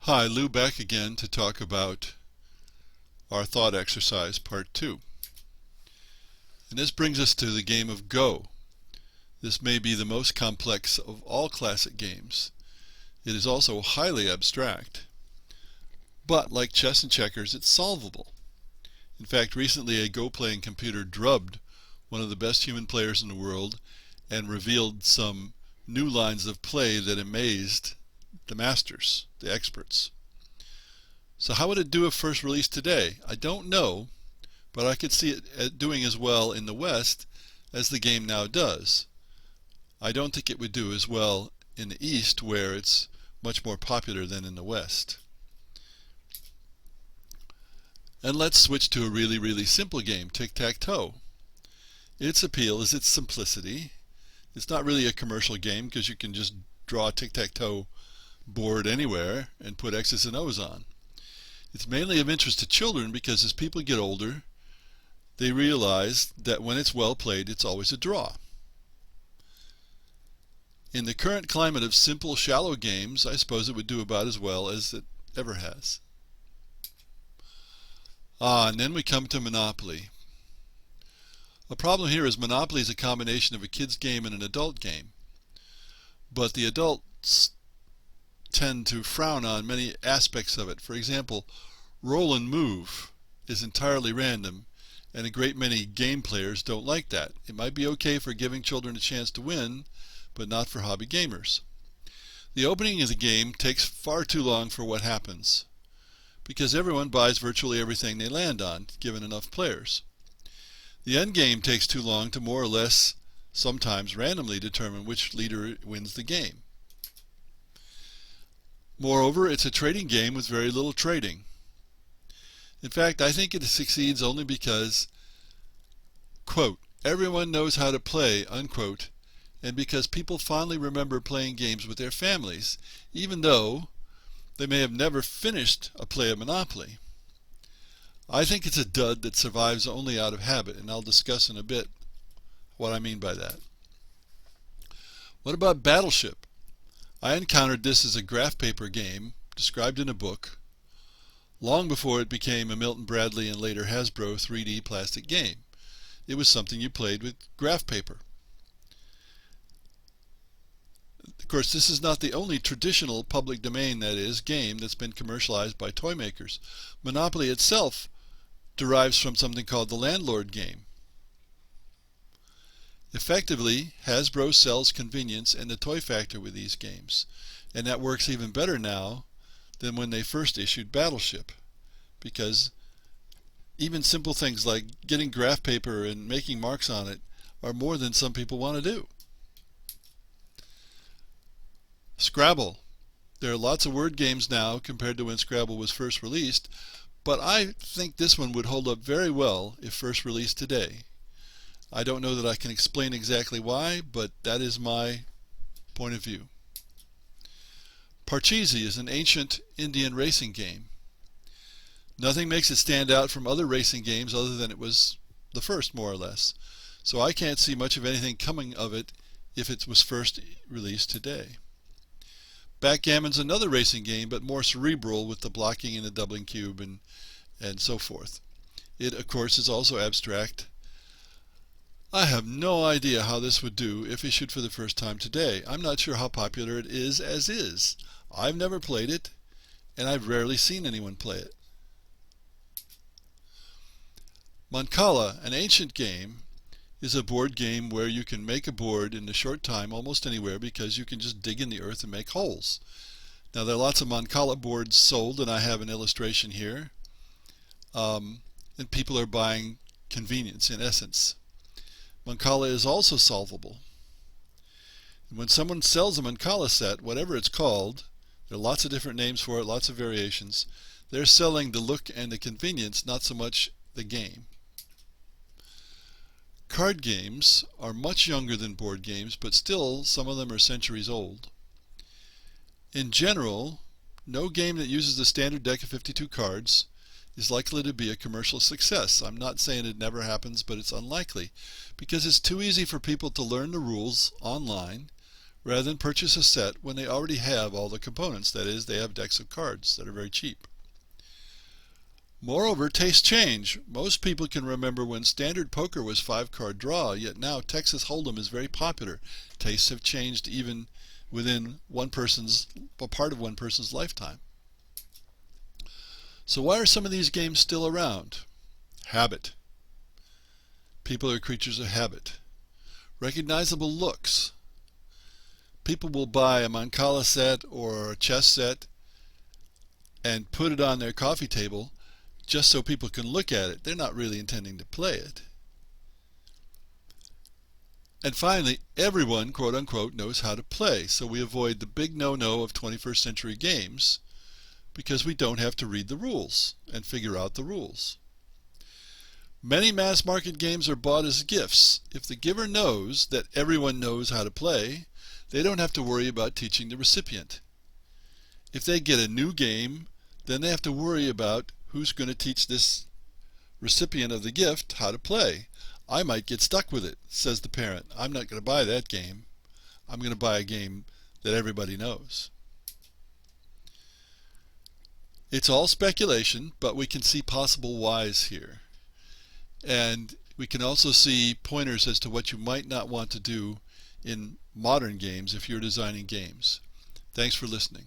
Hi, Lou back again to talk about our thought exercise part 2. And this brings us to the game of Go. This may be the most complex of all classic games. It is also highly abstract. But like chess and checkers, it's solvable. In fact, recently a Go playing computer drubbed one of the best human players in the world and revealed some new lines of play that amazed the masters, the experts. So how would it do if first released today? I don't know, but I could see it doing as well in the West as the game now does. I don't think it would do as well in the East, where it's much more popular than in the West. And let's switch to a really simple game, tic-tac-toe. Its appeal is its simplicity. It's not really a commercial game because you can just draw a tic-tac-toe board anywhere and put X's and O's on. It's mainly of interest to children because as people get older, they realize that when it's well played, it's always a draw. In the current climate of simple, shallow games, I suppose it would do about as well as it ever has. And then we come to Monopoly. A problem here is Monopoly is a combination of a kid's game and an adult game. But the adults tend to frown on many aspects of it. For example, roll and move is entirely random, and a great many game players don't like that. It might be okay for giving children a chance to win, but not for hobby gamers. The opening of the game takes far too long for what happens, because everyone buys virtually everything they land on, given enough players. The end game takes too long to more or less, sometimes randomly, determine which leader wins the game. Moreover, it's a trading game with very little trading. In fact, I think it succeeds only because, quote, everyone knows how to play, unquote, and because people fondly remember playing games with their families, even though they may have never finished a play of Monopoly. I think it's a dud that survives only out of habit, and I'll discuss in a bit what I mean by that. What about Battleship? I encountered this as a graph paper game described in a book long before it became a Milton Bradley and later Hasbro 3D plastic game. It was something you played with graph paper. Of course, this is not the only traditional public domain, that is, game that's been commercialized by toy makers. Monopoly itself derives from something called the landlord game. Effectively, Hasbro sells convenience and the toy factor with these games, and that works even better now than when they first issued Battleship, because even simple things like getting graph paper and making marks on it are more than some people want to do. Scrabble. There are lots of word games now compared to when Scrabble was first released, but I think this one would hold up very well if first released today. I don't know that I can explain exactly why, but that is my point of view. Parcheesi is an ancient Indian racing game. Nothing makes it stand out from other racing games other than it was the first, more or less. So I can't see much of anything coming of it if it was first released today. Backgammon's another racing game, but more cerebral with the blocking and the doubling cube and so forth. It, of course, is also abstract. I have no idea how this would do if issued for the first time today. I'm not sure how popular it is as is. I've never played it, and I've rarely seen anyone play it. Mancala, an ancient game, is a board game where you can make a board in a short time almost anywhere because you can just dig in the earth and make holes. Now there are lots of Mancala boards sold, and I have an illustration here. And people are buying convenience in essence. Mancala is also solvable. And when someone sells a Mancala set, whatever it's called, there are lots of different names for it, lots of variations, they're selling the look and the convenience, not so much the game. Card games are much younger than board games, but still some of them are centuries old. In general, no game that uses the standard deck of 52 cards is likely to be a commercial success. I'm not saying it never happens, but it's unlikely because it's too easy for people to learn the rules online, rather than purchase a set when they already have all the components. That is, they have decks of cards that are very cheap. Moreover, tastes change. Most people can remember when standard poker was 5-card draw, yet now Texas Hold'em is very popular. Tastes have changed even within a part of one person's lifetime. So why are some of these games still around? Habit. People are creatures of habit. Recognizable looks. People will buy a Mancala set or a chess set and put it on their coffee table just so people can look at it. They're not really intending to play it. And finally, everyone, quote unquote, knows how to play, so we avoid the big no-no of 21st century games because we don't have to read the rules and figure out the rules. Many mass market games are bought as gifts. If the giver knows that everyone knows how to play, they don't have to worry about teaching the recipient. If they get a new game, then they have to worry about who's going to teach this recipient of the gift how to play. I might get stuck with it, says the parent. I'm not going to buy that game. I'm going to buy a game that everybody knows. It's all speculation, but we can see possible whys here. And we can also see pointers as to what you might not want to do in modern games if you're designing games. Thanks for listening.